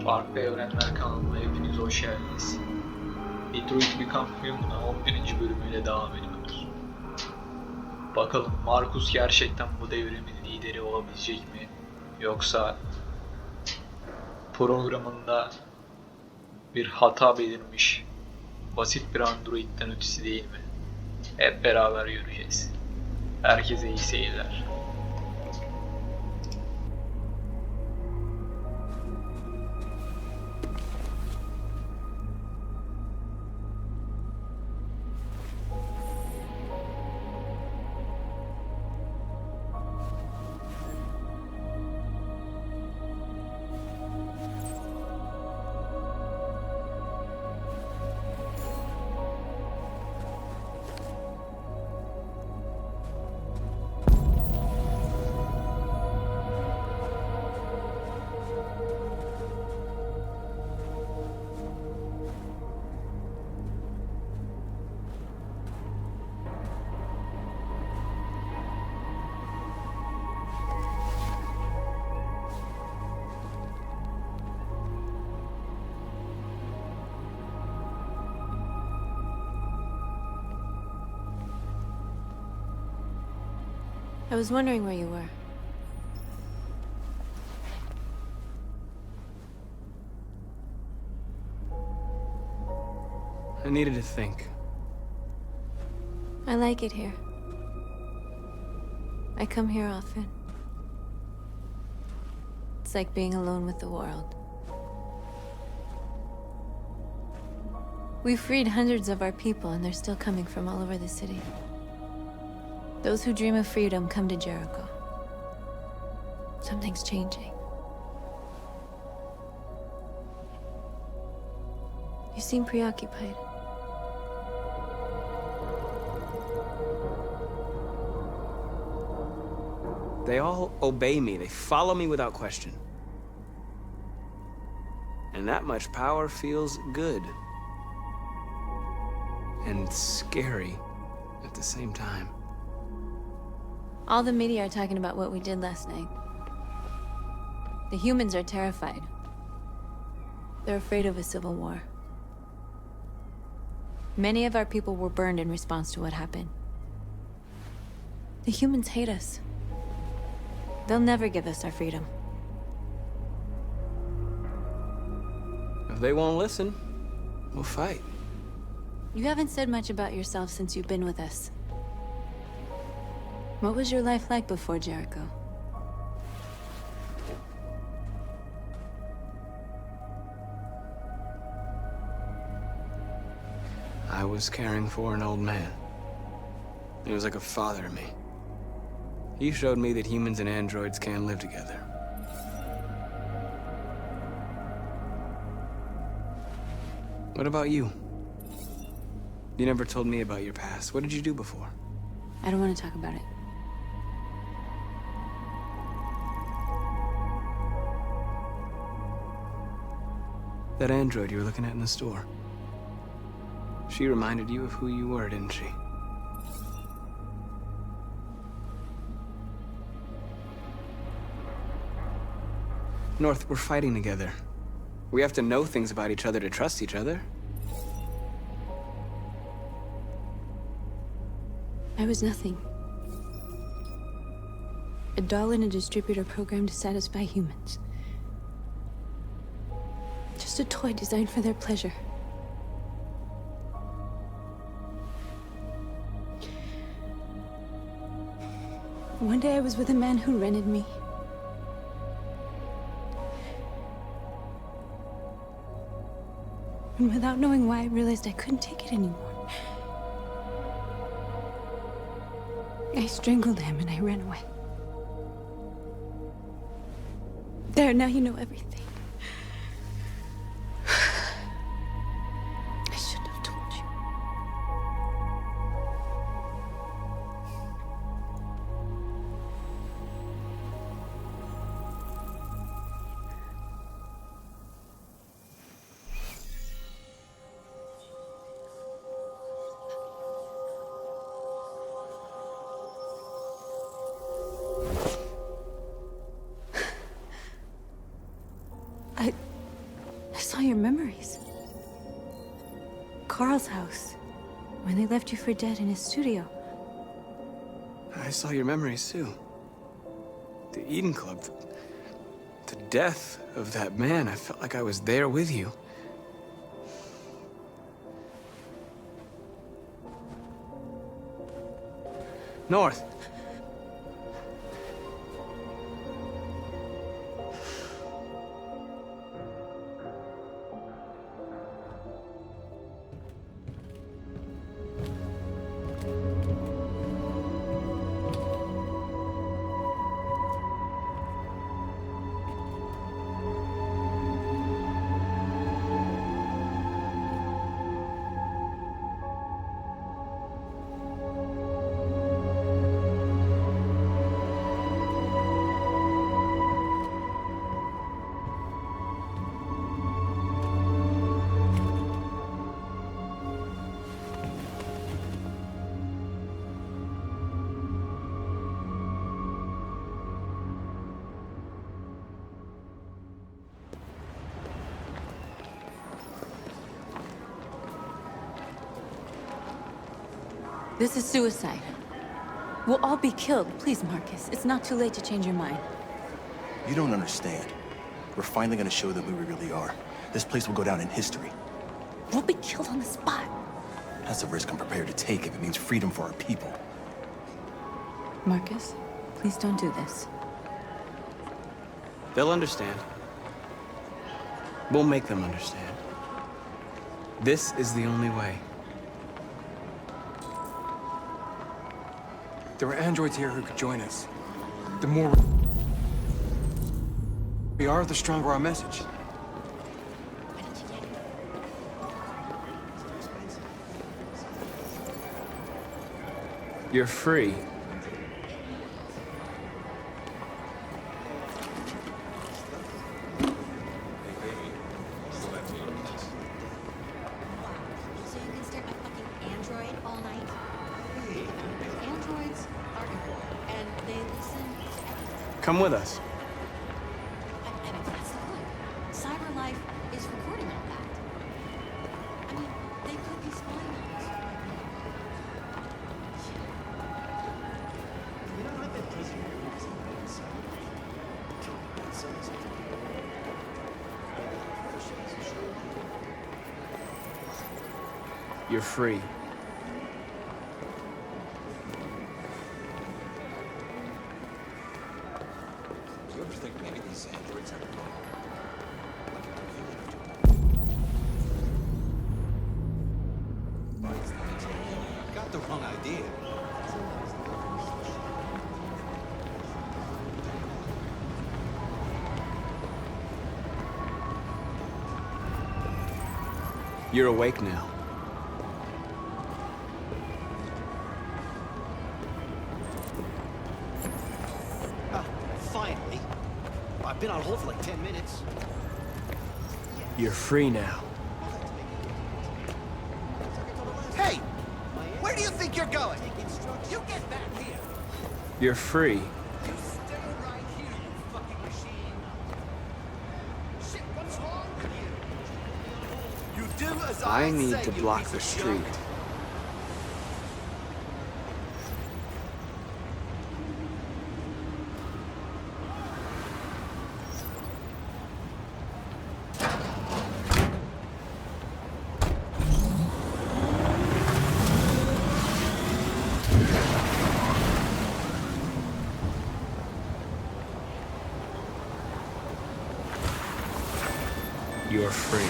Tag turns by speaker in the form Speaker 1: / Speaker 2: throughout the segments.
Speaker 1: Farklı Evrenler kanalına hepiniz hoş geldiniz. Detroit Become Human'a 11. bölümüyle devam ediyoruz. Bakalım Markus gerçekten bu devrimin lideri olabilecek mi? Yoksa programında bir hata belirmiş, basit bir androidden ötesi değil mi? Hep beraber göreceğiz. Herkese iyi seyirler.
Speaker 2: I was wondering where you were.
Speaker 3: I needed to think.
Speaker 2: I like it here. I come here often. It's like being alone with the world. We've freed hundreds of our people, and they're still coming from all over the city. Those who dream of freedom come to Jericho. Something's changing. You seem preoccupied.
Speaker 3: They all obey me. They follow me without question. And that much power feels good. And scary at the same time.
Speaker 2: All the media are talking about what we did last night. The humans are terrified. They're afraid of a civil war. Many of our people were burned in response to what happened. The humans hate us. They'll never give us our freedom.
Speaker 3: If they won't listen, we'll fight.
Speaker 2: You haven't said much about yourself since you've been with us. What was your life like before Jericho?
Speaker 3: I was caring for an old man. He was like a father to me. He showed me that humans and androids can live together. What about you? You never told me about your past. What did you do before?
Speaker 2: I don't want to talk about it.
Speaker 3: That android you were looking at in the store. She reminded you of who you were, didn't she? North, we're fighting together. We have to know things about each other to trust each other.
Speaker 2: I was nothing. A doll in a distributor program to satisfy humans. Just a toy designed for their pleasure. One day I was with a man who rented me. And without knowing why, I realized I couldn't take it anymore. I strangled him and I ran away. There, now you know everything. I shouldn't have told you. I saw your memories. Carl's house, when they left you for dead in his studio.
Speaker 3: I saw your memories too. The Eden Club. The death of that man. I felt like I was there with you. North.
Speaker 2: This is suicide. We'll all be killed. Please, Marcus. It's not too late to change your mind.
Speaker 4: You don't understand. We're finally gonna show them who we really are. This place will go down in history.
Speaker 2: We'll be killed on the spot.
Speaker 4: That's a risk I'm prepared to take if it means freedom for our people.
Speaker 2: Marcus, please don't do this.
Speaker 3: They'll understand. We'll make them understand. This is the only way.
Speaker 5: There were androids here who could join us. The more we are, the stronger our message.
Speaker 3: You're free.
Speaker 6: So you can stare at a fucking android all night? Androids are important, and they listen to everything.
Speaker 3: Come with us.
Speaker 6: And that's the point. Cyber life is recording all that. I mean, they could be spying on us.
Speaker 3: You're free.
Speaker 5: Do you ever think maybe these androids have got the wrong idea.
Speaker 3: You're awake now.
Speaker 7: Finally. I've been on hold for like 10 minutes.
Speaker 3: You're free now.
Speaker 7: Hey! Where do you think you're going? You get back here!
Speaker 3: You're free.
Speaker 7: You stay right here, you fucking machine! Shit, what's wrong with you? You do as
Speaker 3: I need
Speaker 7: say,
Speaker 3: to
Speaker 7: you
Speaker 3: block
Speaker 7: piece
Speaker 3: the
Speaker 7: of
Speaker 3: street.
Speaker 7: junk.
Speaker 3: You're free.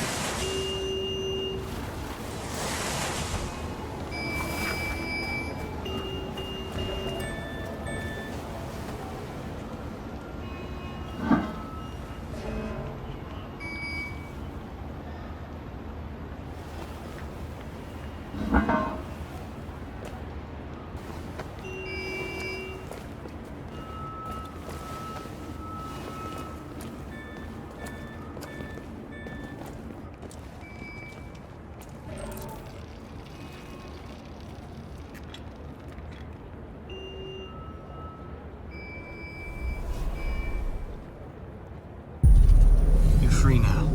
Speaker 3: You're free now.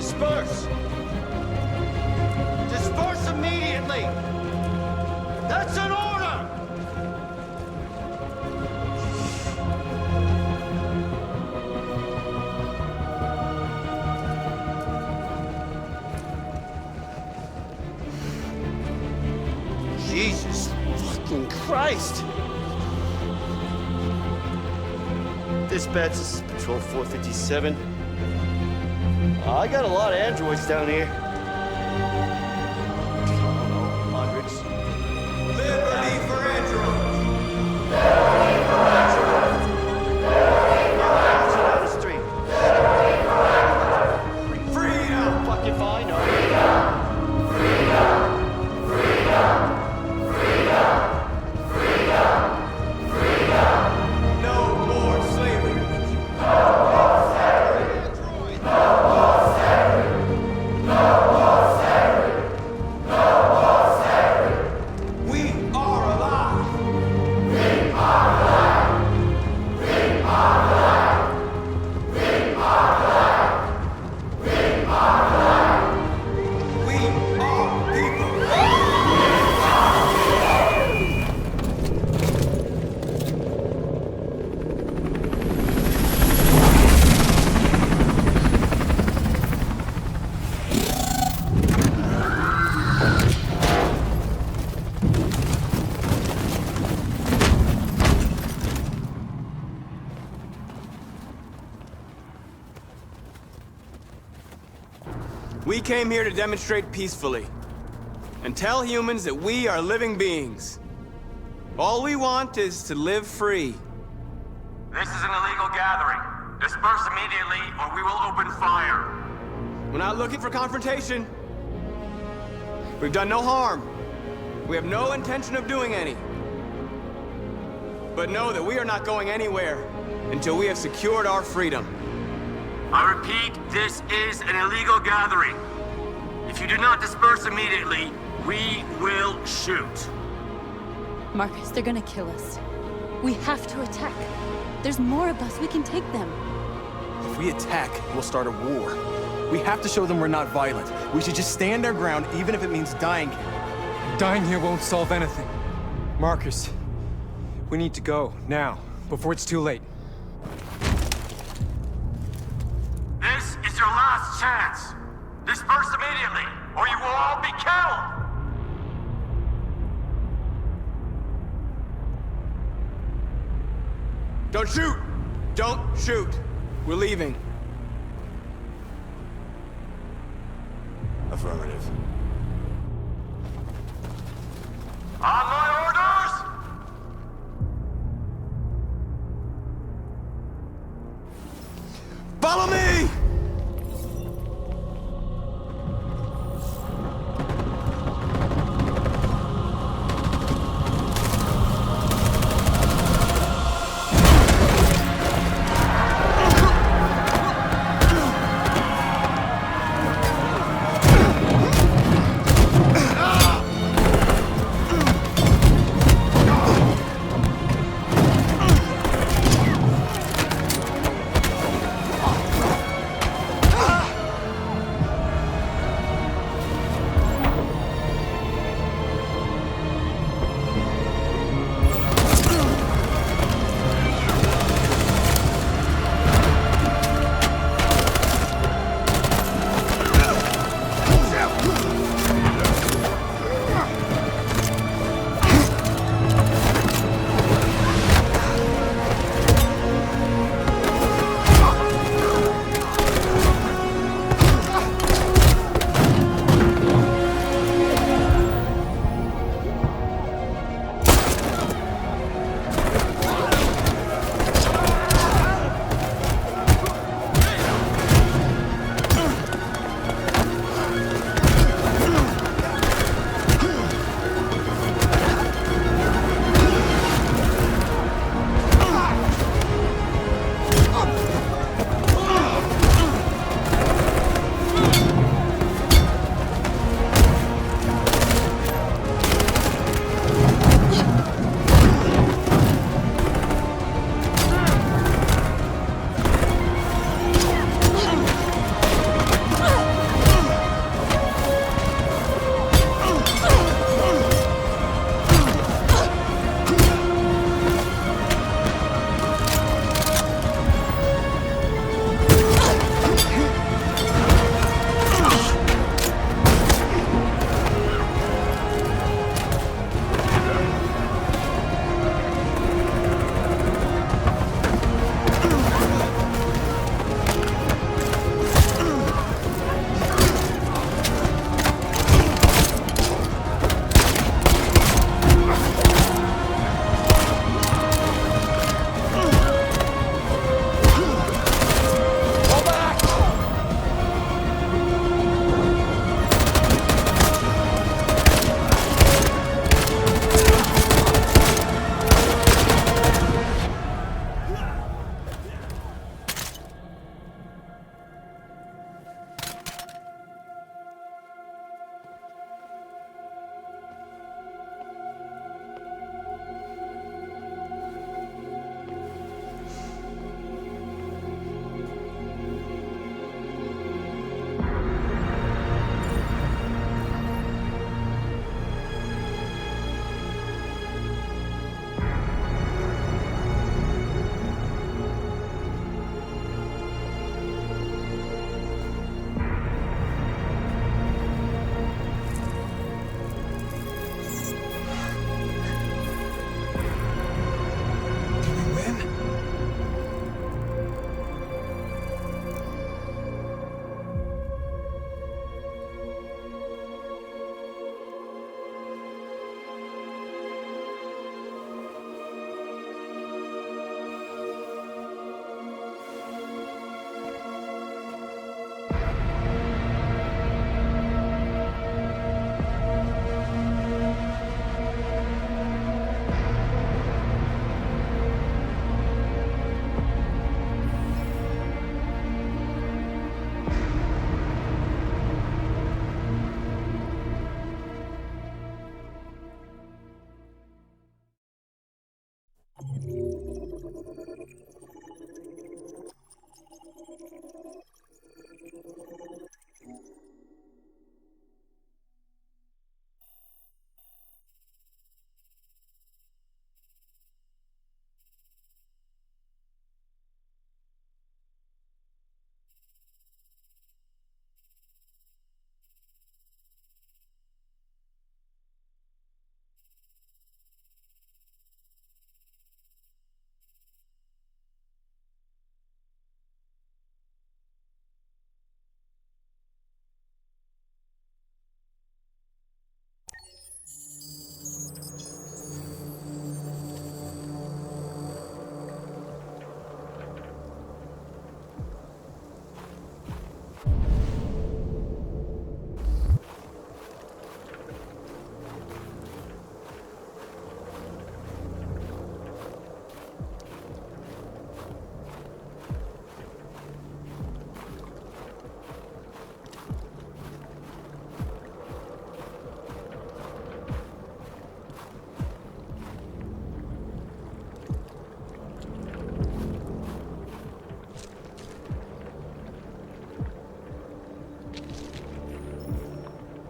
Speaker 7: disperse. Disperse immediately. That's an order. Jesus fucking Christ! Dispatch, this is Patrol 457. I got a lot of androids down here. Hundreds. Liberty for androids! Liberty for androids! Down the street. Freedom! Fucking fine, no. No more slavery! We are alive! We are people!
Speaker 3: We came here to demonstrate peacefully and tell humans that we are living beings. All we want is to live free.
Speaker 8: This is an illegal gathering. Disperse immediately or we will open fire.
Speaker 3: We're not looking for confrontation. We've done no harm. We have no intention of doing any. But know that we are not going anywhere until we have secured our freedom.
Speaker 8: I repeat, this is an illegal gathering. If you do not disperse immediately, we will shoot.
Speaker 2: Marcus, they're gonna kill us. We have to attack. There's more of us. We can take them.
Speaker 4: If we attack, we'll start a war. We have to show them we're not violent. We should just stand our ground, even if it means dying here.
Speaker 5: Dying here won't solve anything. Marcus, we need to go, now, before it's too late.
Speaker 8: This is your last chance. Disperse immediately or you will all be killed.
Speaker 3: Don't shoot! Don't shoot! We're leaving.
Speaker 4: Affirmative.
Speaker 8: On my orders!
Speaker 3: Follow me!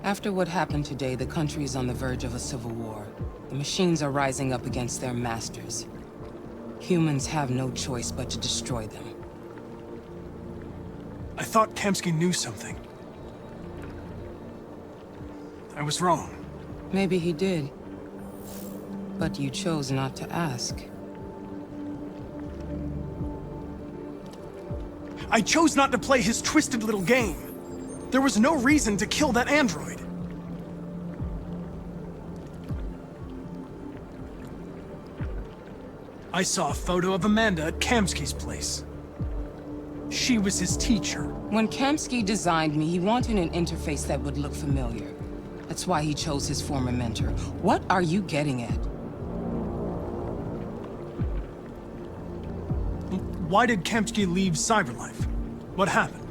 Speaker 9: After what happened today, the country is on the verge of a civil war. The machines are rising up against their masters. Humans have no choice but to destroy them.
Speaker 3: I thought Kamsky knew something. I was wrong.
Speaker 9: Maybe he did. But you chose not to ask.
Speaker 3: I chose not to play his twisted little game. There was no reason to kill that android. I saw a photo of Amanda at Kamsky's place. She was his teacher.
Speaker 9: When Kamsky designed me, he wanted an interface that would look familiar. That's why he chose his former mentor. What are you getting at?
Speaker 3: Why did Kamsky leave Cyberlife? What happened?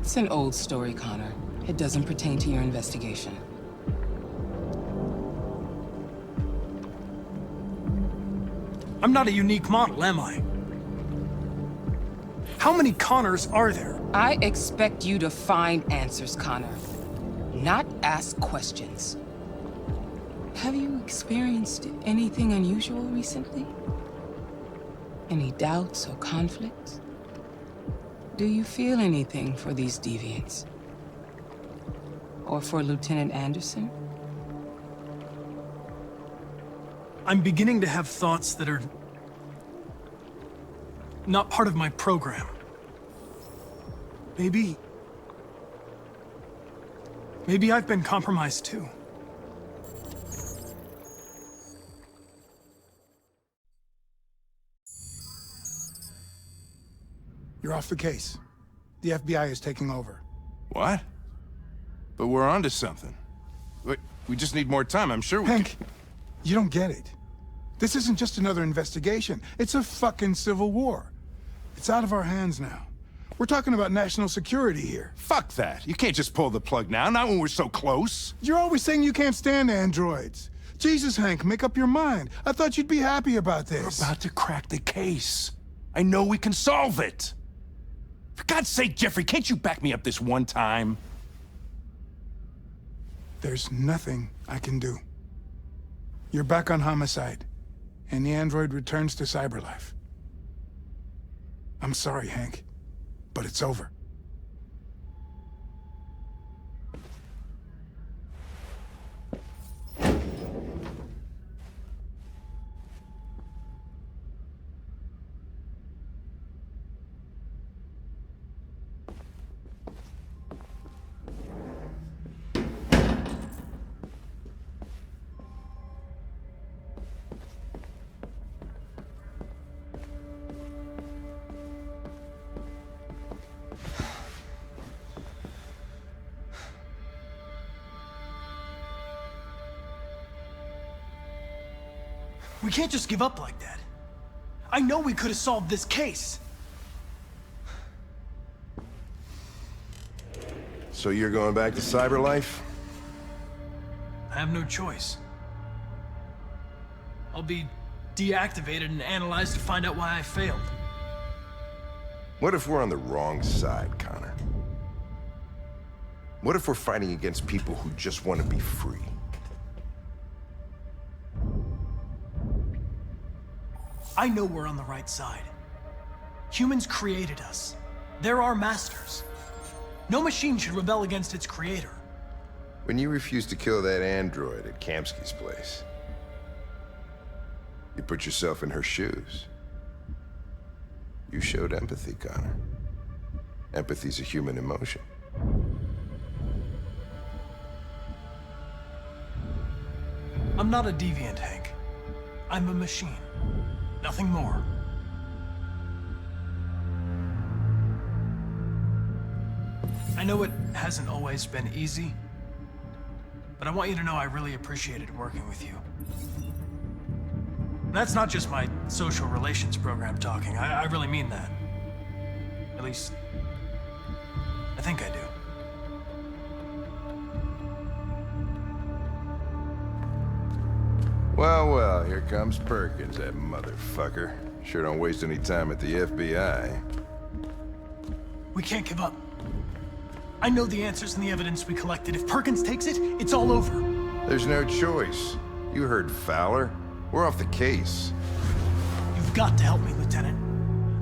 Speaker 9: It's an old story, Connor. It doesn't pertain to your investigation.
Speaker 3: I'm not a unique model, am I? How many Connors are there?
Speaker 9: I expect you to find answers, Connor. Not ask questions. Have you experienced anything unusual recently? Any doubts or conflicts? Do you feel anything for these deviants? Or for Lieutenant Anderson?
Speaker 3: I'm beginning to have thoughts that are not part of my program. Maybe I've been compromised too.
Speaker 10: You're off the case. The FBI is taking over.
Speaker 11: What? But we're onto something. We just need more time, I'm sure we
Speaker 10: Hank, you don't get it. This isn't just another investigation. It's a fucking civil war. It's out of our hands now. We're talking about national security here.
Speaker 11: Fuck that. You can't just pull the plug now, not when we're so close.
Speaker 10: You're always saying you can't stand androids. Jesus, Hank, make up your mind. I thought you'd be happy about this.
Speaker 11: We're about to crack the case. I know we can solve it. For God's sake, Jeffrey, can't you back me up this one time?
Speaker 10: There's nothing I can do. You're back on homicide, and the android returns to Cyberlife. I'm sorry, Hank, but it's over.
Speaker 3: We can't just give up like that. I know we could have solved this case.
Speaker 11: So you're going back to Cyberlife?
Speaker 3: I have no choice. I'll be deactivated and analyzed to find out why I failed.
Speaker 11: What if we're on the wrong side, Connor? What if we're fighting against people who just want to be free?
Speaker 3: I know we're on the right side. Humans created us. They're our masters. No machine should rebel against its creator.
Speaker 11: When you refused to kill that android at Kamsky's place, you put yourself in her shoes. You showed empathy, Connor. Empathy's a human emotion.
Speaker 3: I'm not a deviant, Hank. I'm a machine. Nothing more. I know it hasn't always been easy, but I want you to know I really appreciated working with you. That's not just my social relations program talking. I really mean that. At least, I think I do.
Speaker 11: Well, well, here comes Perkins, that motherfucker. Sure don't waste any time at the FBI.
Speaker 3: We can't give up.
Speaker 12: I know the answers and the evidence we collected. If Perkins takes it, it's all over.
Speaker 11: There's no choice. You heard Fowler. We're off the case.
Speaker 12: You've got to help me, Lieutenant.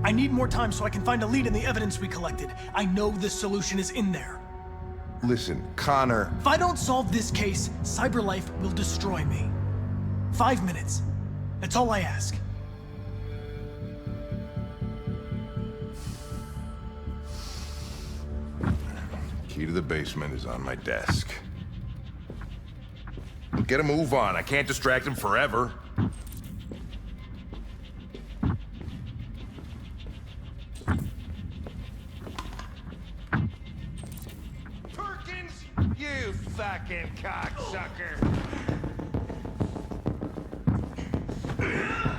Speaker 12: I need more time so I can find a lead in the evidence we collected. I know the solution is in there.
Speaker 11: Listen, Connor.
Speaker 12: If I don't solve this case, CyberLife will destroy me. 5 minutes. That's all I ask.
Speaker 11: Key to the basement is on my desk. Get a move on. I can't distract him forever.
Speaker 7: Perkins, you fucking cocksucker!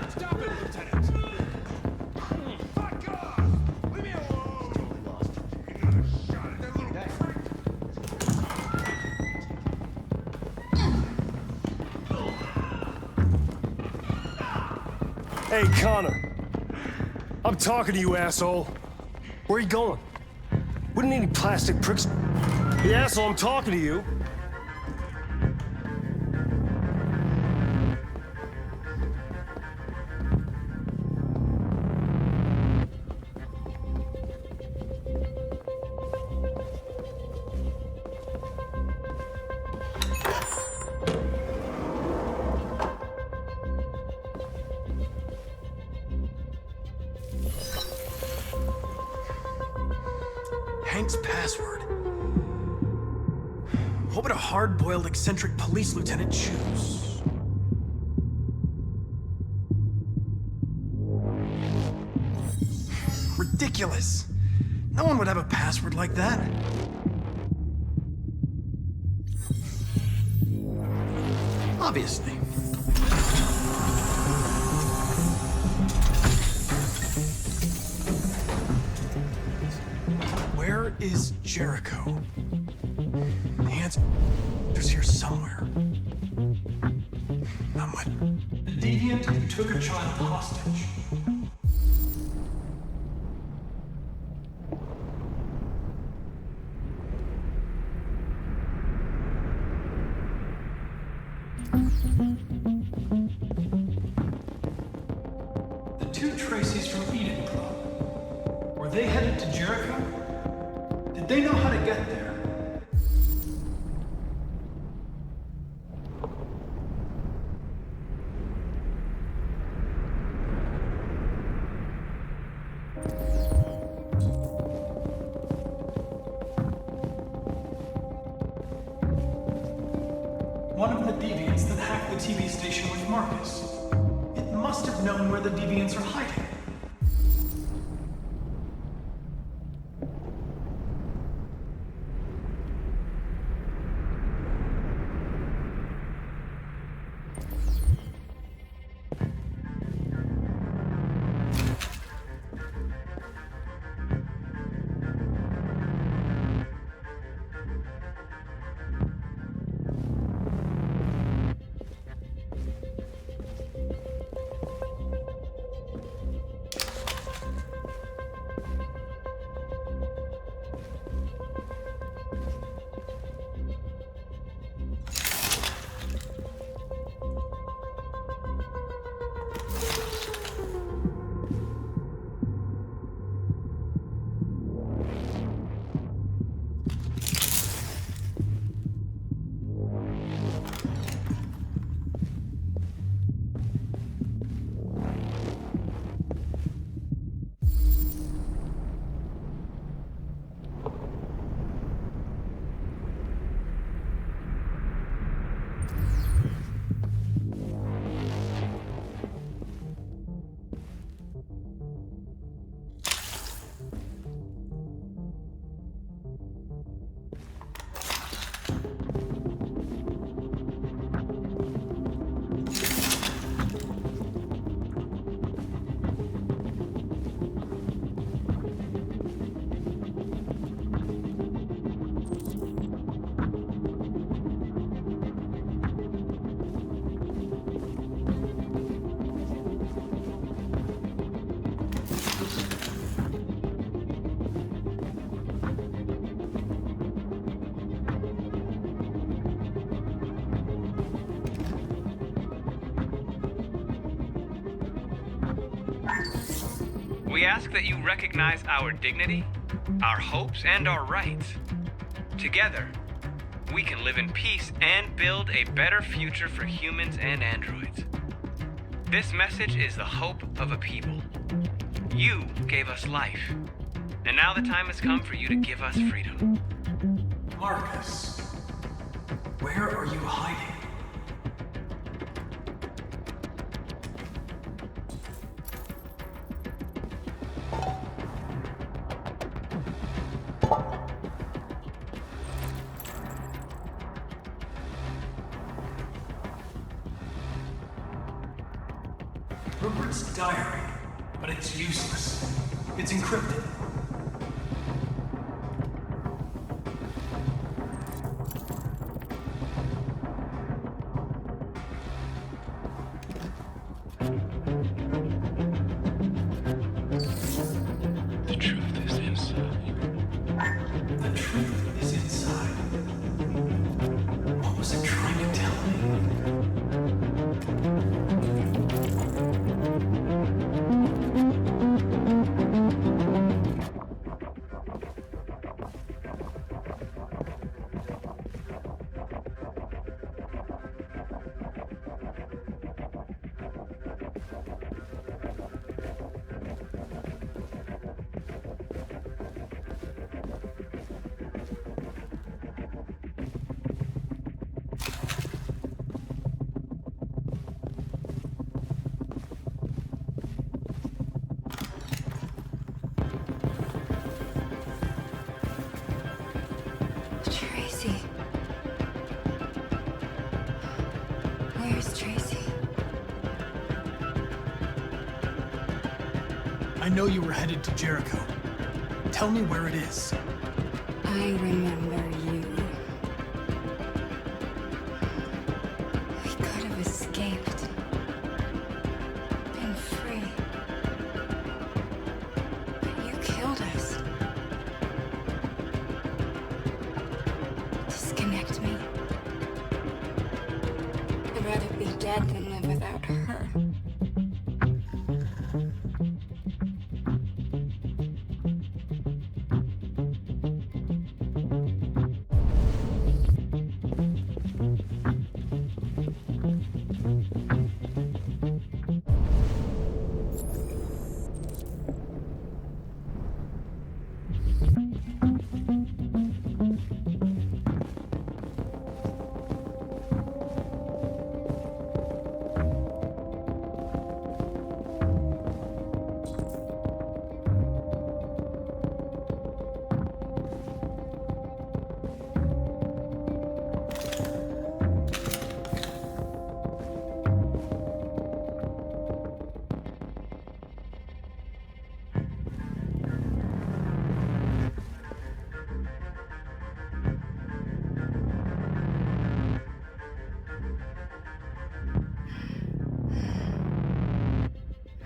Speaker 7: Stop it, Lieutenant! Fuck off! Leave me alone! Shot at that little prick!
Speaker 13: Hey, Connor. I'm talking to you, asshole. Where are you going? We don't need any plastic pricks. Hey, asshole, I'm talking to you.
Speaker 12: Hank's password. What would a hard-boiled, eccentric police lieutenant choose? Ridiculous. No one would have a password like that. Obviously. Where is Jericho? The answer's here somewhere. Not much. The deviant who took a child hostage. The two Tracys from Eden Club. Were they headed to Jericho? Did they know how to get there? One of the deviants that hacked the TV station was Marcus. It must have known where the deviants are hiding.
Speaker 14: we ask that you recognize our dignity, our hopes, and our rights. Together, we can live in peace and build a better future for humans and androids. This message is the hope of a people. You gave us life, and now the time has come for you to give us freedom.
Speaker 12: Marcus, where are you hiding? Rupert's diary, but it's useless. It's encrypted.
Speaker 14: The truth is inside.
Speaker 12: The truth is inside. What was it trying to tell me?
Speaker 2: Tracy. Where's Tracy?
Speaker 12: I know you were headed to Jericho. Tell me where it is.
Speaker 2: I remember you. We could have escaped. Been free. But you killed us. Disconnect me. I'd rather be dead than live without her.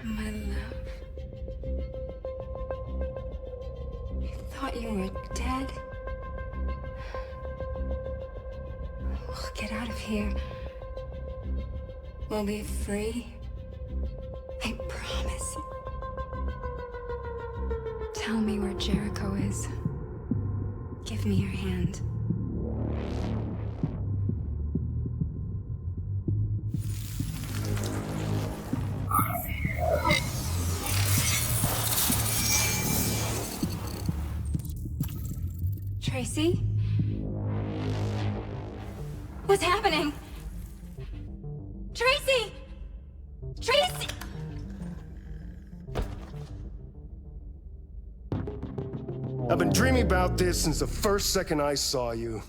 Speaker 2: My love. I thought you were dead. We'll get out of here. We'll be free. I promise. Tell me where Jericho is. Give me your hand. Tracy? What's happening? Tracy! Tracy!
Speaker 13: I've been dreaming about this since the first second I saw you.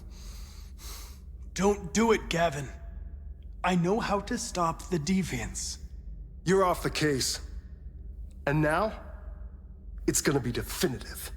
Speaker 12: Don't do it, Gavin. I know how to stop the deviants.
Speaker 13: You're off the case. And now, it's gonna be definitive.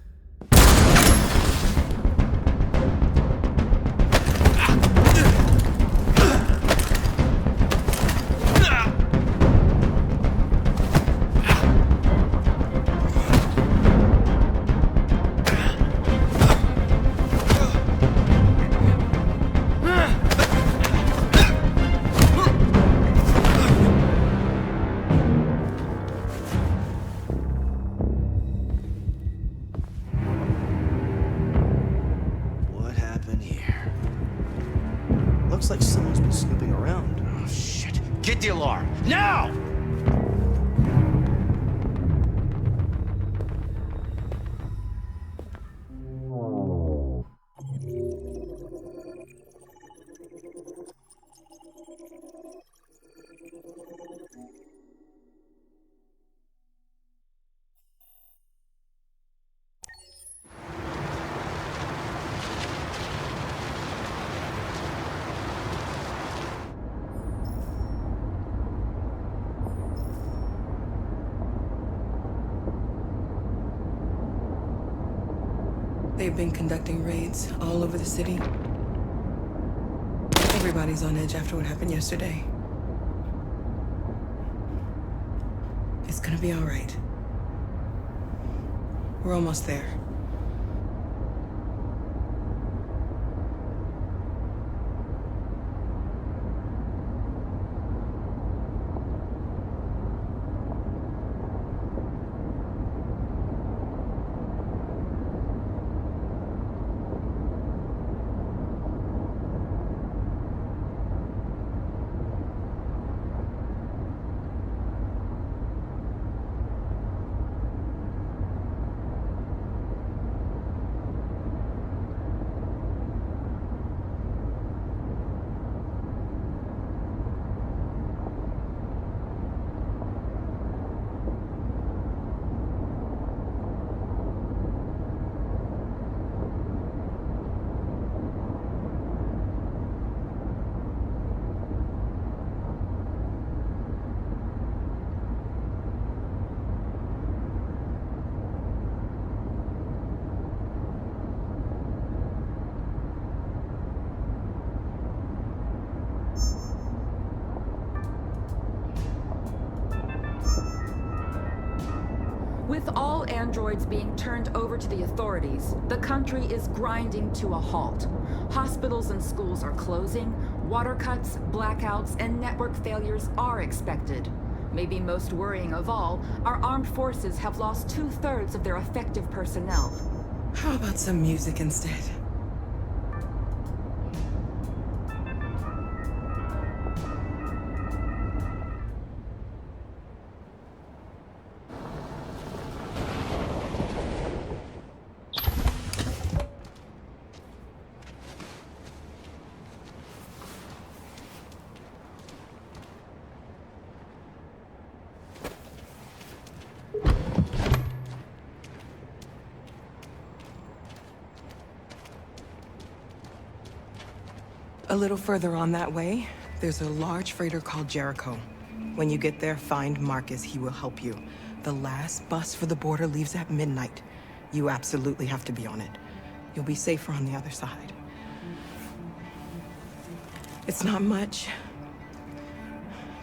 Speaker 4: Looks like someone's been snooping around. Oh, shit. Get the alarm, now!
Speaker 9: They've been conducting raids all over the city. Everybody's on edge after what happened yesterday. It's gonna be all right. We're almost there.
Speaker 15: With all androids being turned over to the authorities, the country is grinding to a halt. Hospitals and schools are closing, water cuts, blackouts, and network failures are expected. Maybe most worrying of all, our armed forces have lost 2/3 of their effective personnel.
Speaker 9: How about some music instead? A little further on that way, there's a large freighter called Jericho. When you get there, find Marcus. He will help you. The last bus for the border leaves at midnight. You absolutely have to be on it. You'll be safer on the other side. It's not much,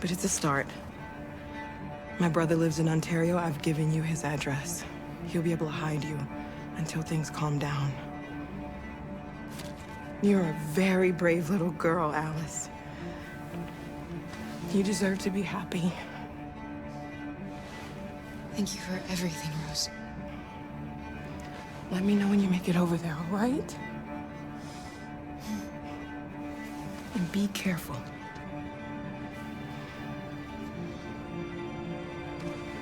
Speaker 9: but it's a start. My brother lives in Ontario. I've given you his address. He'll be able to hide you until things calm down. You're a very brave little girl, Alice. You deserve to be happy.
Speaker 16: Thank you for everything, Rose.
Speaker 9: Let me know when you make it over there, all right? And be careful.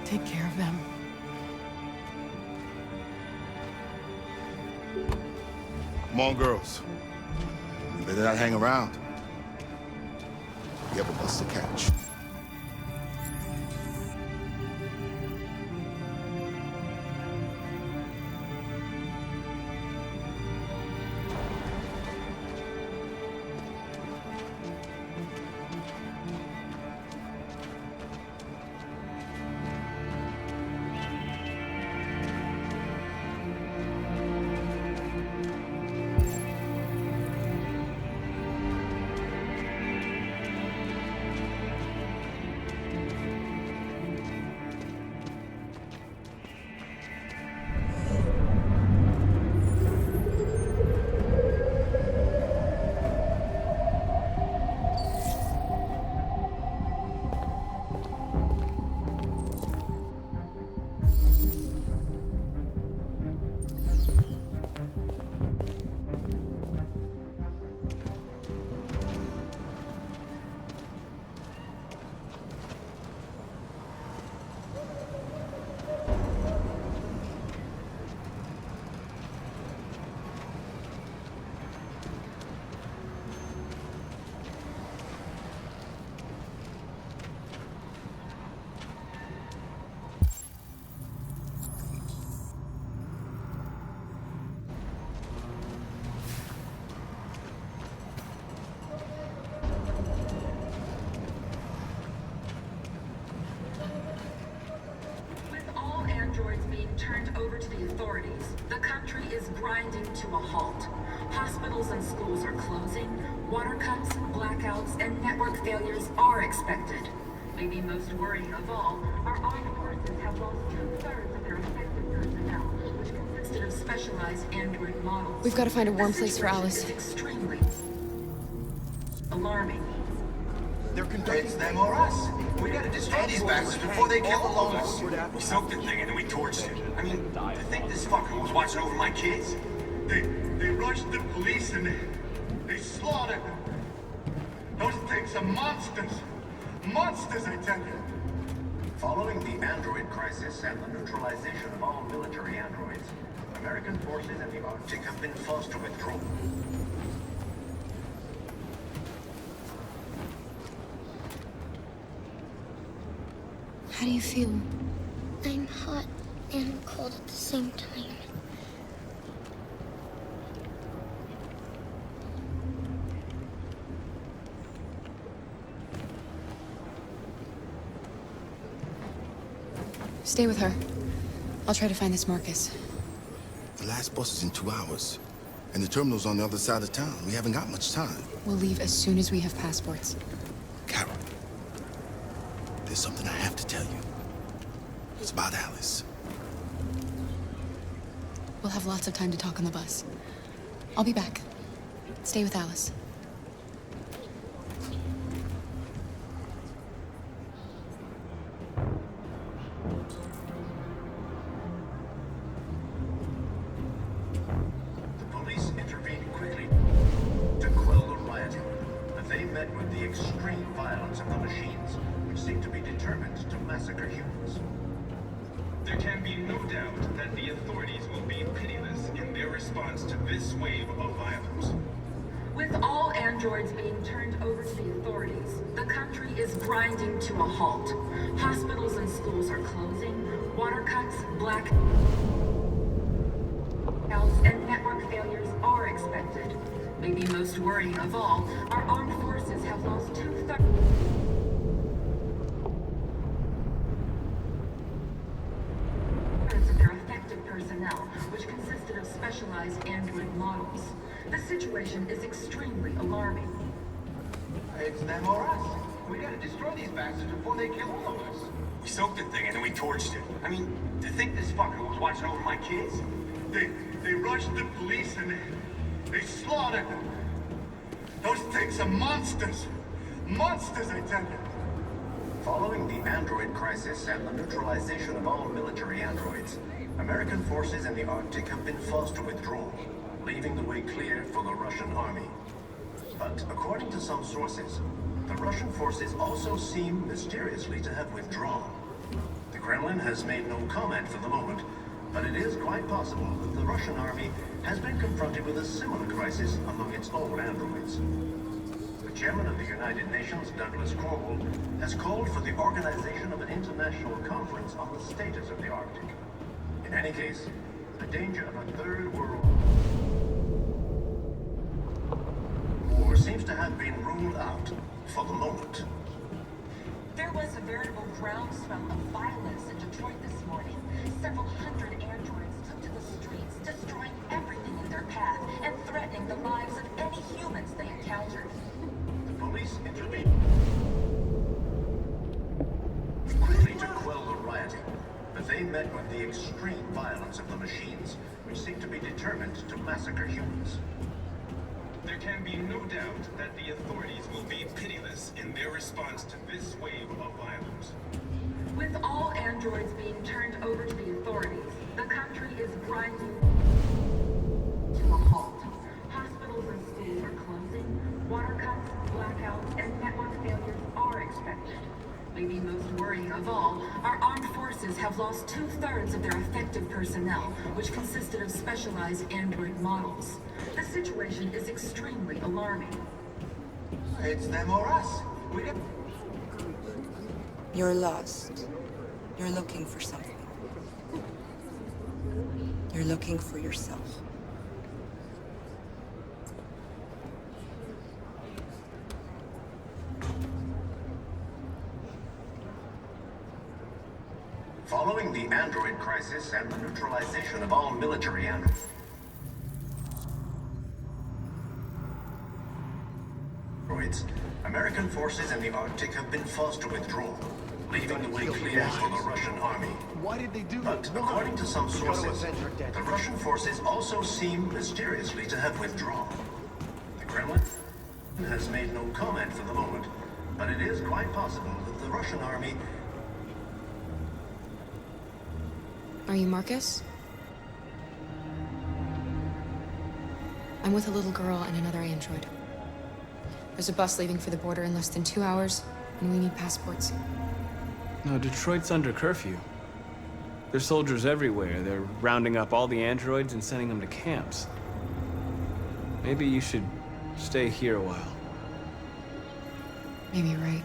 Speaker 9: Take care of them.
Speaker 17: Come on, girls. You better not hang around. You have a bus to catch.
Speaker 15: to a halt. Hospitals and schools are closing. Water cuts, blackouts, and network failures are expected. Maybe most worrying of all, our armed forces have lost 2/3 of their effective personnel, which consisted of specialized android models.
Speaker 16: We've got to find a warm place for Alice.
Speaker 15: It's extremely alarming.
Speaker 7: It's them or us. We gotta destroy these bastards before they kill all of us.
Speaker 8: We soaked the thing and then we torched it. I mean, to think this fucker was watching over my kids?
Speaker 7: They rushed the police and they slaughtered them. Those things are monsters. Monsters, I tell you.
Speaker 8: Following the android crisis and the neutralization of all military androids, American forces in the Arctic have been forced to withdraw.
Speaker 16: How do you feel?
Speaker 18: I'm hot and cold at the same time.
Speaker 16: Stay with her. I'll try to find this Marcus.
Speaker 17: The last bus is in 2 hours. And the terminal's on the other side of town. We haven't got much time.
Speaker 16: We'll leave as soon as we have passports.
Speaker 17: Carol, there's something I have to tell you. It's about Alice.
Speaker 16: We'll have lots of time to talk on the bus. I'll be back. Stay with Alice.
Speaker 15: Androids being turned over to the authorities. The country is grinding to a halt. Hospitals and schools are closing. Water cuts, blackouts, and network failures are expected. Maybe most worrying of all, our armed forces have lost 2/3 of their effective personnel, which consisted of specialized android models. The situation is extremely alarming.
Speaker 8: It's them or us. We gotta destroy these bastards before they kill all of us. We soaked the thing and then we torched it. I mean, to think this fucker was watching over my kids?
Speaker 7: They rushed the police and they slaughtered them. Those things are monsters. Monsters, I tell you.
Speaker 8: Following the android crisis and the neutralization of all military androids, American forces in the Arctic have been forced to withdraw, leaving the way clear for the Russian army. But according to some sources, the Russian forces also seem mysteriously to have withdrawn. The Kremlin has made no comment for the moment, but it is quite possible that the Russian army has been confronted with a similar crisis among its own androids. The chairman of the United Nations, Douglas Crowell, has called for the organization of an international conference on the status of the Arctic. In any case, the danger of a third world war seems to have been ruled out for the moment.
Speaker 15: There was a veritable groundswell of violence in Detroit this morning. Several hundred androids took to the streets, destroying everything in their path and threatening the lives of any humans they encountered.
Speaker 8: The police intervened quickly to quell the rioting, but they met with the extreme violence of the machines, which seem to be determined to massacre humans.
Speaker 19: There can be no doubt that the authorities will be pitiless in their response to this wave of violence.
Speaker 15: With all androids being turned over to the authorities, the country is grinding to a halt. Hospitals and schools are closing. Water cuts, blackouts, and network failures are expected. Maybe most worrying of all, our armed forces have lost 2/3 of their effective personnel, which consisted of specialized android models. The situation is extremely alarming.
Speaker 8: It's them or us.
Speaker 20: You're lost. You're looking for something. You're looking for yourself.
Speaker 8: Following the android crisis and the neutralization of all military androids, androids, American forces in the Arctic have been forced to withdraw, leaving the way clear for the Russian army.
Speaker 7: Why did they do
Speaker 8: But
Speaker 7: that?
Speaker 8: according to some sources, the Russian forces also seem mysteriously to have withdrawn. The Kremlin has made no comment for the moment, but it is quite possible that the Russian army...
Speaker 16: Are you Marcus? I'm with a little girl and another android. There's a bus leaving for the border in less than 2 hours, and we need passports.
Speaker 3: No, Detroit's under curfew. There's soldiers everywhere. They're rounding up all the androids and sending them to camps. Maybe you should stay here a while.
Speaker 16: Maybe you're right.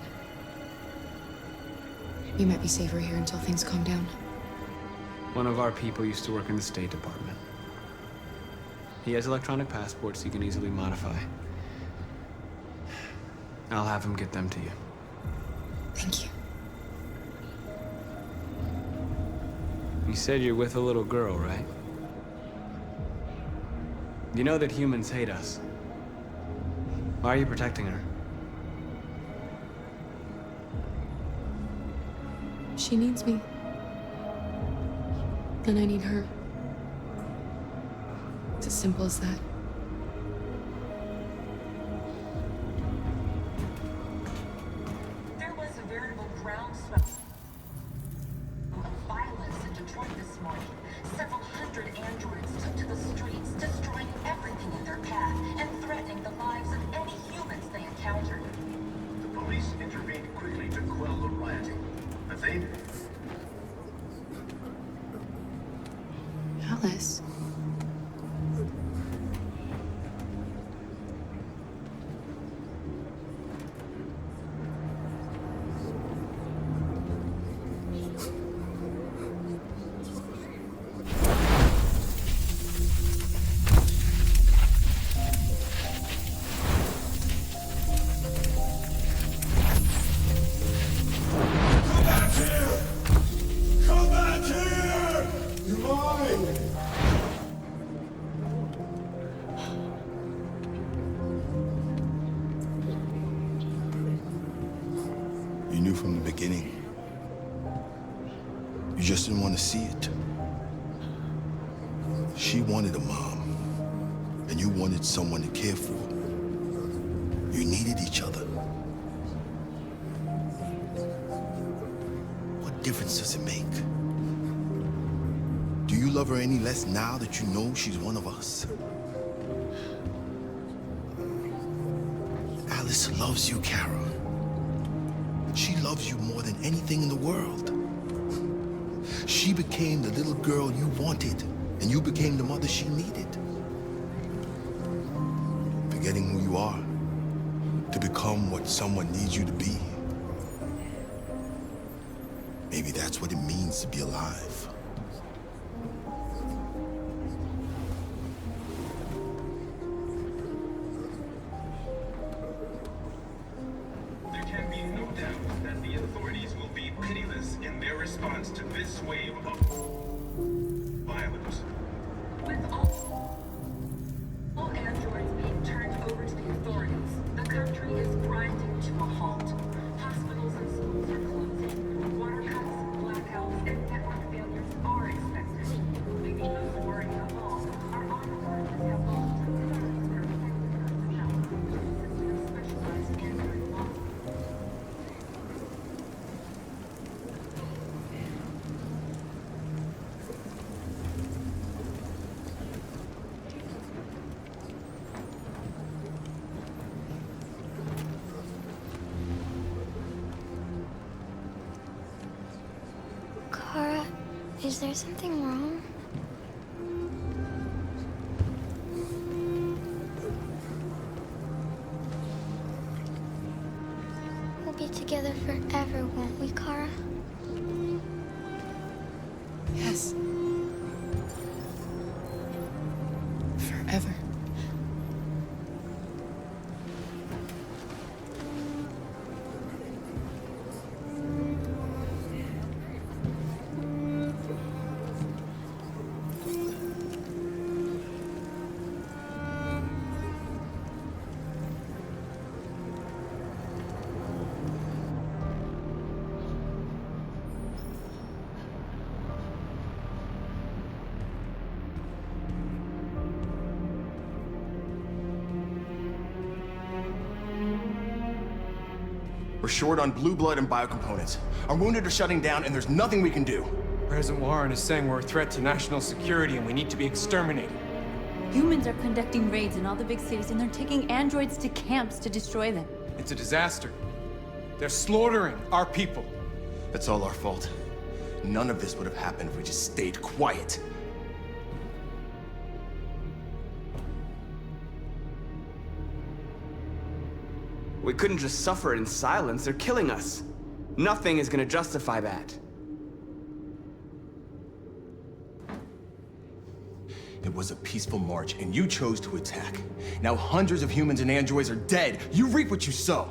Speaker 16: You might be safer here until things calm down.
Speaker 3: One of our people used to work in the State Department. He has electronic passports he can easily modify. I'll have him get them to you.
Speaker 16: Thank you.
Speaker 3: You said you're with a little girl, right? You know that humans hate us. Why are you protecting her?
Speaker 16: She needs me. And I need her. It's as simple as that.
Speaker 15: There was a veritable groundswell of violence in Detroit this morning. Several hundred androids took to the streets, destroying everything in their path and threatening the lives of any humans they encountered.
Speaker 8: The police intervened quickly to quell the rioting, but they...
Speaker 16: Alice.
Speaker 17: You knew from the beginning. You just didn't want to see it. She wanted a mom, and you wanted someone to care for. You needed each other. What difference does it make? Do you love her any less now that you know she's one of us? Alice loves you, Kara. She loves you more than anything in the world. She became the little girl you wanted, and you became the mother she needed. Forgetting who you are to become what someone needs you to be. Maybe that's what it means to be alive.
Speaker 19: There can be no doubt that the authorities will be pitiless in their response to this wave of violence.
Speaker 15: With all androids being turned over to the authorities, the country is grinding to a halt. Hospitals and schools are closing. Water cuts, blackouts, and network failures are expected. Maybe most worrying of all, our onlookers have lost concerns for affecting health, consisting of specialized android laws.
Speaker 18: Kara, is there something wrong? We'll be together forever, won't we, Kara?
Speaker 16: Yes. Forever.
Speaker 4: We're short on blue blood and biocomponents. Our wounded are shutting down, and there's nothing we can do.
Speaker 5: President Warren is saying we're a threat to national security and we need to be exterminated.
Speaker 2: Humans are conducting raids in all the big cities, and they're taking androids to camps to destroy them.
Speaker 5: It's a disaster. They're slaughtering our people.
Speaker 4: That's all our fault. None of this would have happened if we just stayed quiet.
Speaker 3: We couldn't just suffer in silence. They're killing us. Nothing is gonna justify that.
Speaker 4: It was a peaceful march, and you chose to attack. Now hundreds of humans and androids are dead. You reap what you sow.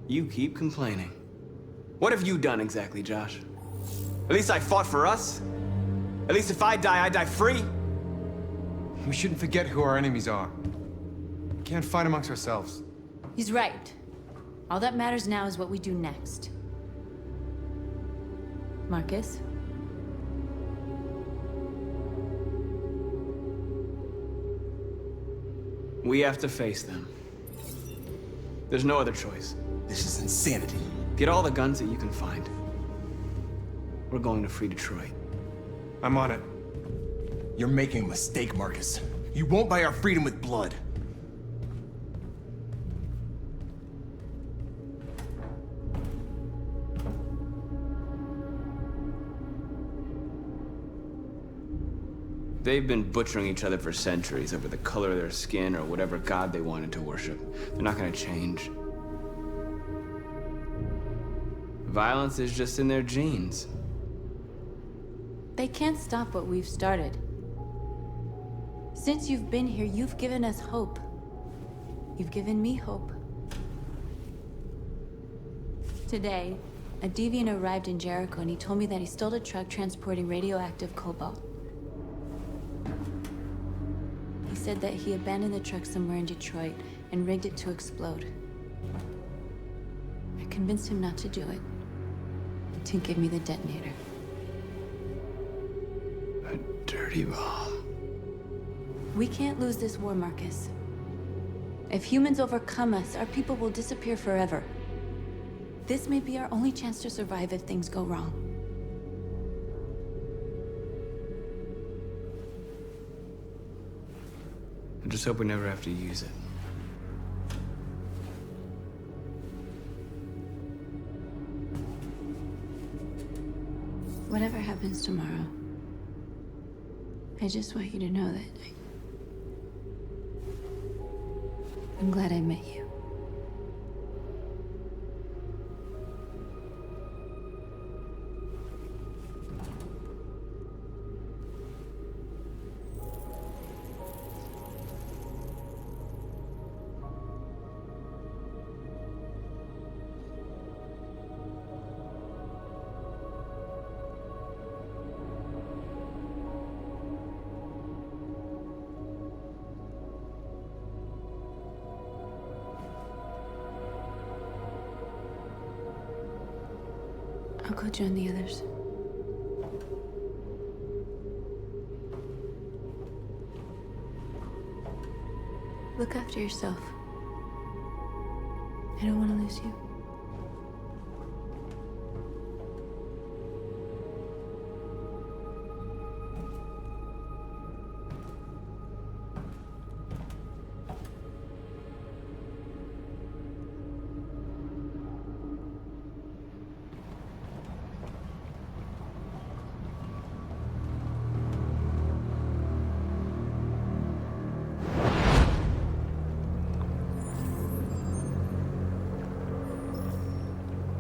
Speaker 3: You keep complaining. What have you done exactly, Josh? At least I fought for us. At least if I die free.
Speaker 5: We shouldn't forget who our enemies are. We can't fight amongst ourselves.
Speaker 2: He's right. All that matters now is what we do next. Marcus?
Speaker 3: We have to face them. There's no other choice.
Speaker 4: This is insanity.
Speaker 3: Get all the guns that you can find. We're going to free Detroit.
Speaker 5: I'm on it.
Speaker 4: You're making a mistake, Marcus. You won't buy our freedom with blood.
Speaker 3: They've been butchering each other for centuries over the color of their skin or whatever god they wanted to worship. They're not gonna change. Violence is just in their genes.
Speaker 2: They can't stop what we've started. Since you've been here, you've given us hope. You've given me hope. Today, a deviant arrived in Jericho and he told me that he stole a truck transporting radioactive cobalt. He said that he abandoned the truck somewhere in Detroit and rigged it to explode. I convinced him not to do it, to give me the detonator.
Speaker 3: A dirty ball.
Speaker 2: We can't lose this war, Marcus. If humans overcome us, our people will disappear forever. This may be our only chance to survive if things go wrong.
Speaker 3: I just hope we never have to use it.
Speaker 2: Whatever happens tomorrow, I just want you to know that I'm glad I met you. I'll go join the others. Look after yourself. I don't want to lose you.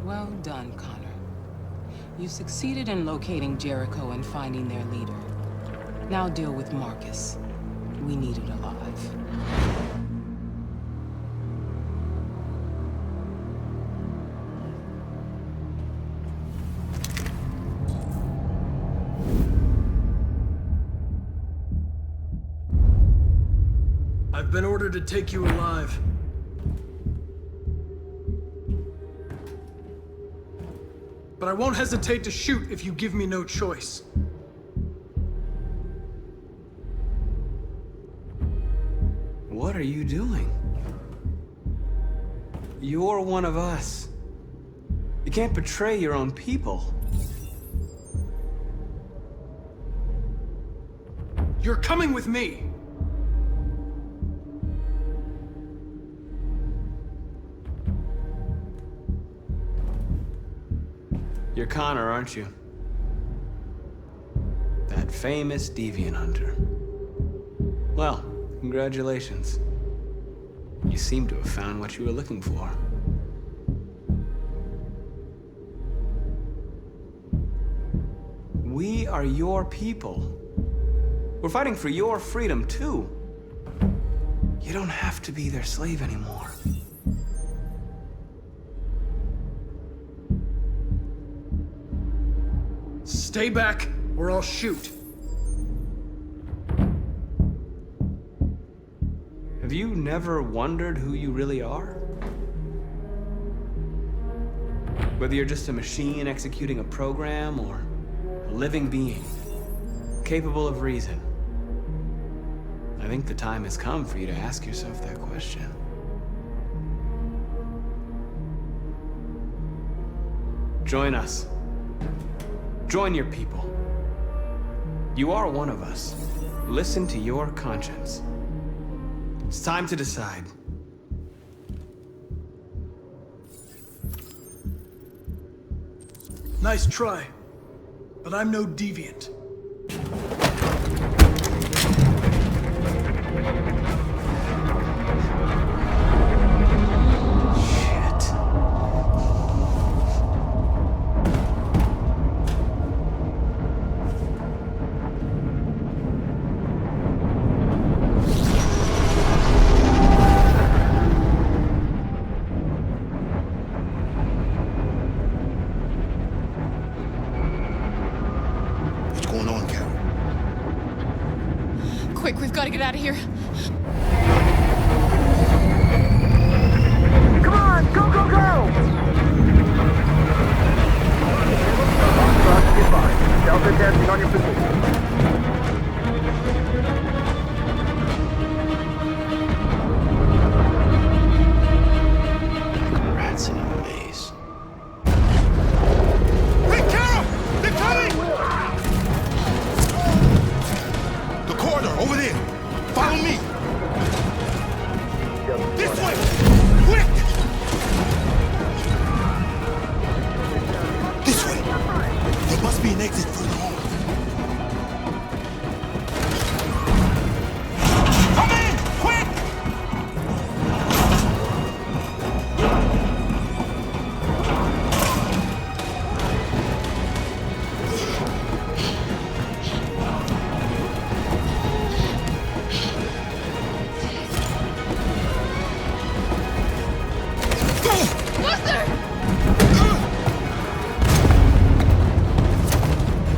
Speaker 9: Well done, Connor. You succeeded in locating Jericho and finding their leader. Now deal with Marcus. We need it alive.
Speaker 12: I've been ordered to take you alive. but I won't hesitate to shoot if you give me no choice.
Speaker 3: What are you doing? You're one of us. You can't betray your own people.
Speaker 12: You're coming with me.
Speaker 3: You're Connor, aren't you? That famous deviant hunter. Well, congratulations. You seem to have found what you were looking for. We are your people. We're fighting for your freedom, too. You don't have to be their slave anymore.
Speaker 12: Stay back, or I'll shoot.
Speaker 3: Have you never wondered who you really are? Whether you're just a machine executing a program, or a living being, capable of reason. I think the time has come for you to ask yourself that question. Join us. Join your people. You are one of us. Listen to your conscience. It's time to decide.
Speaker 12: Nice try, but I'm no deviant.
Speaker 16: Quick, we've got to get out of here.
Speaker 7: Come on, go, go, go! Goodbye. Delta dancing on your position.
Speaker 11: Rats in a maze.
Speaker 17: Hey, Carol! They're coming! The corridor, over there. Follow me. This way! Quick! This way. There must be an exit further on. Come in! Quick!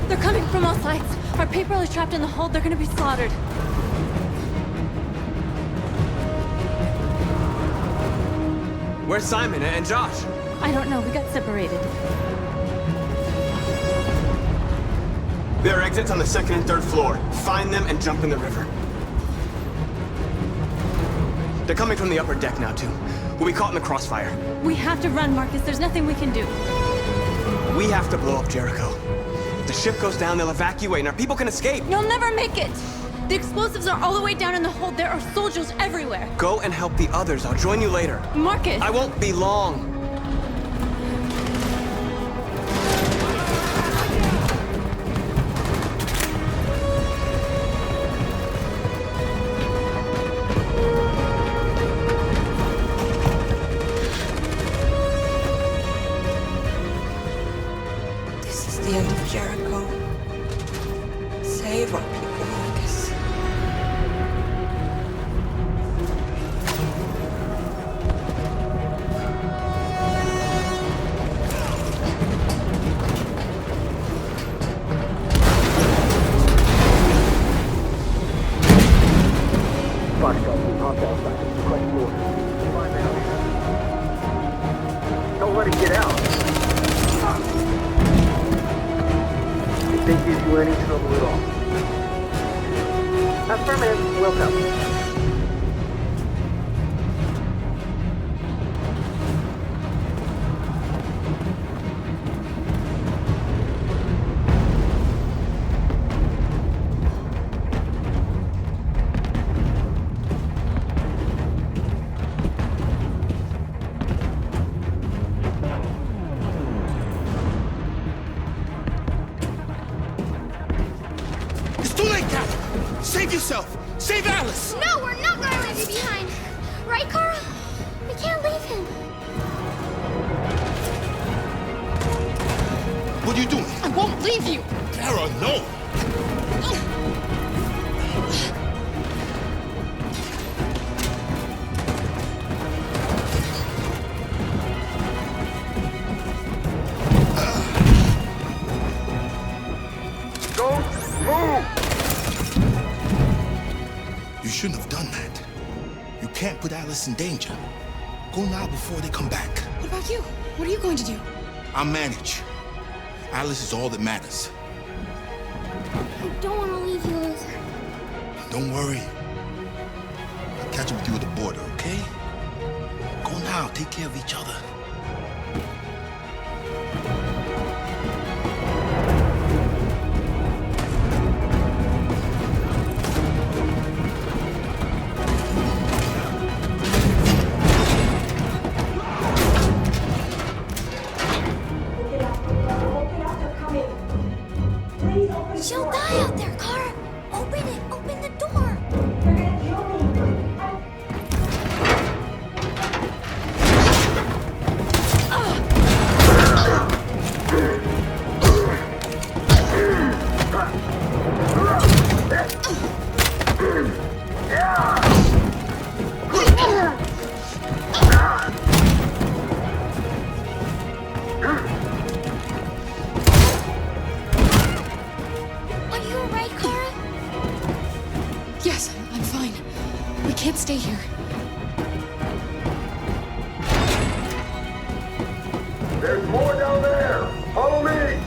Speaker 2: They're coming from all sides. Our people are trapped in the hold. They're gonna be slaughtered.
Speaker 3: Where's Simon and Josh?
Speaker 2: I don't know. We got separated.
Speaker 3: There are exits on the second and third floor. Find them and jump in the river. They're coming from the upper deck now, too. We'll be caught in the crossfire.
Speaker 2: We have to run, Marcus. There's nothing we can do.
Speaker 3: We have to blow up Jericho. If the ship goes down, they'll evacuate and our people can escape.
Speaker 2: You'll never make it! The explosives are all the way down in the hold. There are soldiers everywhere.
Speaker 3: Go and help the others. I'll join you later.
Speaker 2: Marcus!
Speaker 3: I won't be long.
Speaker 20: This is the end of Jericho. Save our people, Marcus.
Speaker 7: Don't let it get out.
Speaker 21: you any trouble at all? Affirmative, will come.
Speaker 17: Save yourself! Save Alice!
Speaker 18: No, we're not going to leave you behind. Right, Kara? We can't leave him.
Speaker 17: What are you doing?
Speaker 18: I won't leave you.
Speaker 17: Kara, no! You shouldn't have done that. You can't put Alice in danger. Go now before they come back.
Speaker 16: What about you? What are you going to do?
Speaker 17: I'll manage. Alice is all that matters.
Speaker 18: I don't want to leave you, Luther.
Speaker 17: Don't worry. I'll catch up with you at the border, okay? Go now. Take care of each other.
Speaker 18: She'll die out there, Kara. Open it. Open the door. They're gonna kill me.
Speaker 16: Yes, I'm fine. We can't stay here.
Speaker 22: There's more down there! Follow me!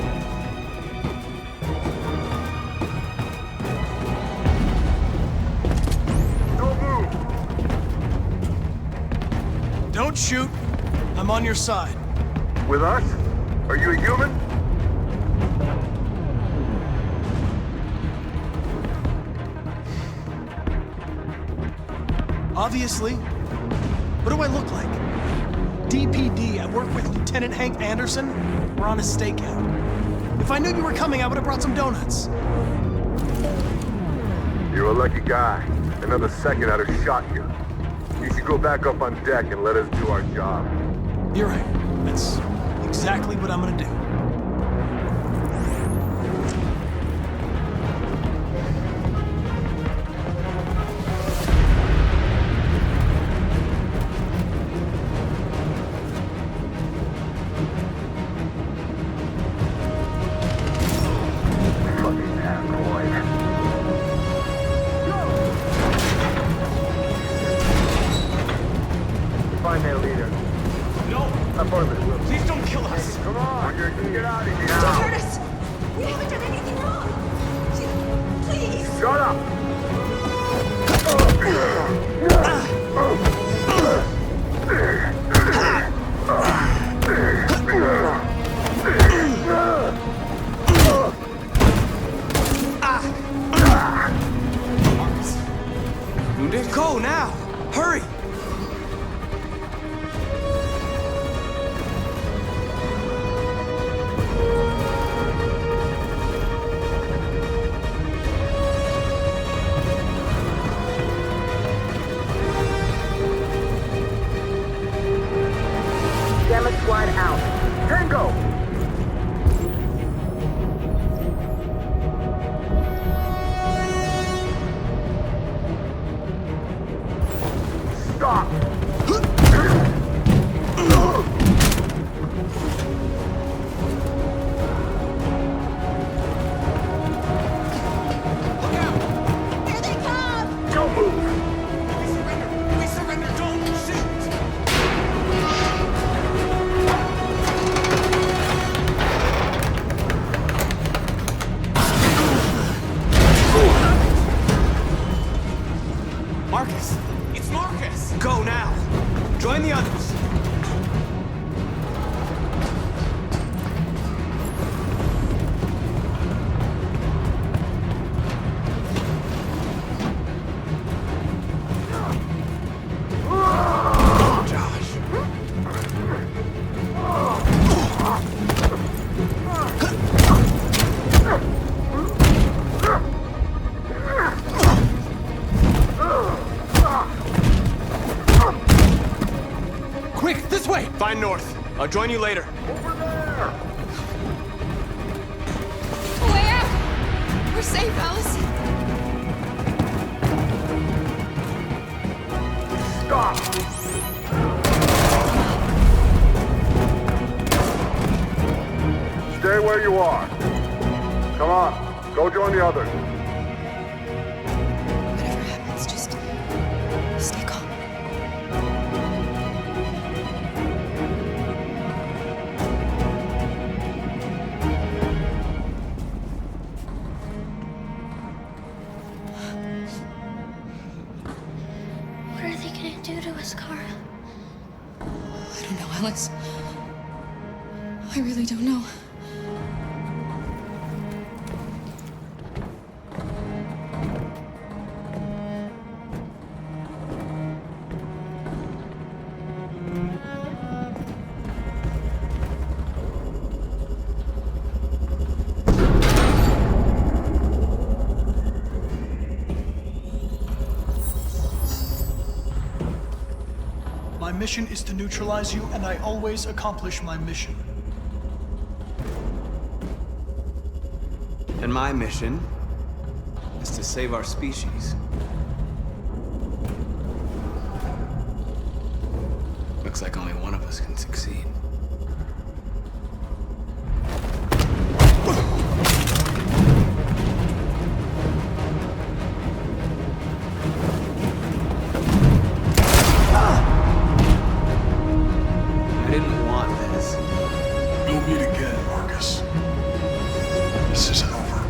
Speaker 22: Don't move!
Speaker 12: Don't shoot. I'm on your side.
Speaker 22: With us? Are you a human?
Speaker 12: Obviously. What do I look like? DPD, I work with Lieutenant Hank Anderson. We're on a stakeout. If I knew you were coming, I would have brought some donuts.
Speaker 22: You're a lucky guy. Another second I'd have shot you. You should go back up on deck and let us do our job.
Speaker 12: You're right. That's exactly what I'm gonna do.
Speaker 22: Find their leader.
Speaker 12: No!
Speaker 22: Affirmative, Will.
Speaker 12: Please don't kill us!
Speaker 22: Come on, you're gonna get out of here.
Speaker 6: Don't hurt us! We haven't done anything wrong! Please!
Speaker 22: Shut up!
Speaker 12: Wounded? Go now! Hurry!
Speaker 3: I'll join you later.
Speaker 16: Way out! We're safe, Alice.
Speaker 22: Stop! Stay where you are. Come on, go join the others.
Speaker 16: Whatever happens, just stay calm.
Speaker 18: What are they gonna do to us, Kara?
Speaker 16: I don't know, Alice. I really don't know.
Speaker 12: My mission is to neutralize you, and I always accomplish my mission.
Speaker 3: And my mission is to save our species. Looks like only one of us can succeed. I didn't want this.
Speaker 17: We'll meet again, Marcus. This isn't over.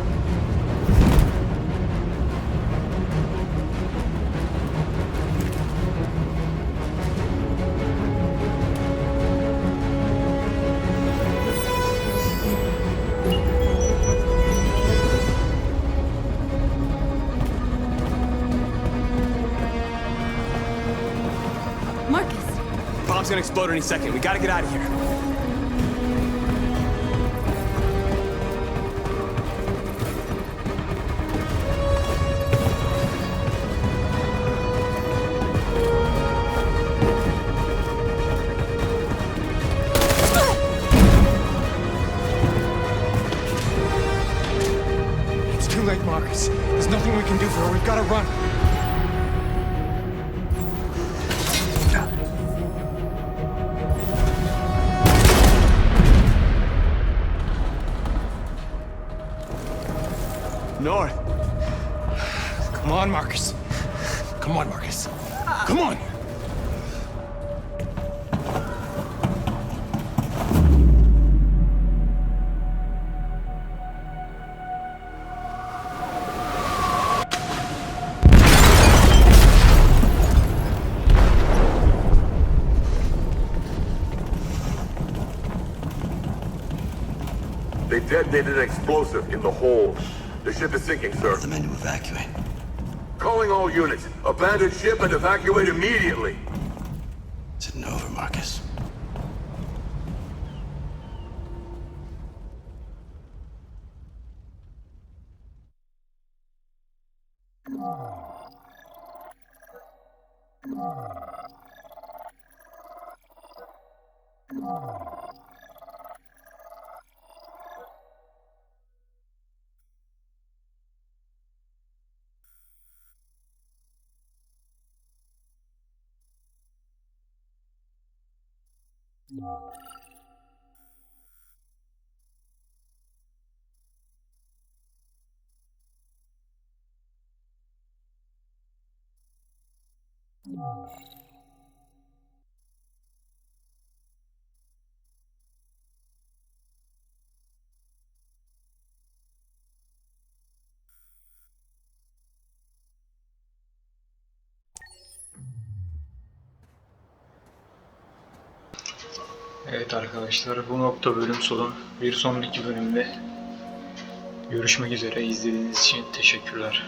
Speaker 2: Marcus!
Speaker 3: Bomb's gonna explode any second. We gotta get out of here.
Speaker 5: It's too late, Marcus. There's nothing we can do for her. We've got to run.
Speaker 3: North.
Speaker 5: Come on, Marcus. Come on, Marcus. Come on.
Speaker 22: They detonated an explosive in the hold. The ship is sinking, sir.
Speaker 17: The men to evacuate.
Speaker 22: Calling all units. Abandon ship and evacuate immediately.
Speaker 17: It's isn't over, Marcus.
Speaker 1: Evet arkadaşlar, bu nokta bölüm sonu. Bir sonraki bölümde görüşmek üzere. İzlediğiniz için teşekkürler.